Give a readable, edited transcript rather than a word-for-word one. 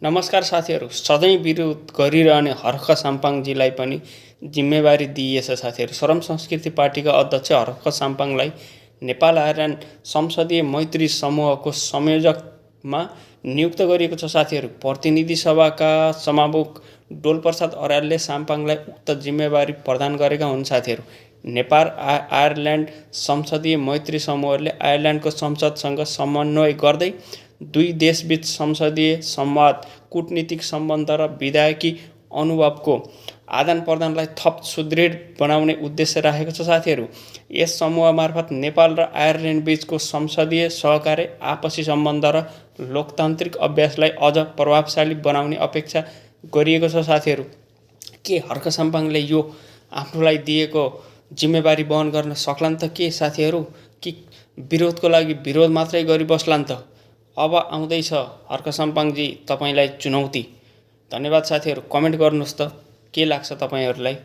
नमस्कार साथीहरू, सधैँ विरोध गरिरहने हर्ख साम्पाङजीलाई पनि जिम्मेवारी दिइएछ साथीहरू। श्रम संस्कृति पार्टीका अध्यक्ष हर्ख साम्पाङलाई नेपाल आयरल्यान्ड संसदीय मैत्री समूहको संयोजकमा नियुक्त गरिएको छ साथीहरू। प्रतिनिधि सभाका सभामुख डोलप्रसाद अर्यालले साम्पाङलाई उक्त जिम्मेवारी प्रदान गरेका हुन् साथीहरू। नेपाल आयरल्यान्ड संसदीय मैत्री समूहले आयरल्यान्डको संसदसँग समन्वय गर्दै दुई देशबीच संसदीय संवाद, कूटनीतिक सम्बन्ध र विधायकी अनुभवको आदान प्रदानलाई थप सुदृढ बनाउने उद्देश्य राखेको छ साथीहरू। यस समूह मार्फत नेपाल र आयरल्यान्ड बीचको संसदीय सहकार्य, आपसी सम्बन्ध र लोकतान्त्रिक अभ्यासलाई अझ प्रभावशाली बनाउने अपेक्षा गरिएको छ साथीहरू। के हर्ख साम्पाङले यो आफूलाई दिएको जिम्मेवारी वहन गर्न सक्लान् त के साथीहरू? कि विरोधको लागि विरोध मात्रै गरी बस्लान् त? अब आउँदैछ हर्ख साम्पाङजी तपाईँलाई चुनौती। धन्यवाद साथीहरू। कमेन्ट गर्नुहोस् त के लाग्छ तपाईँहरूलाई।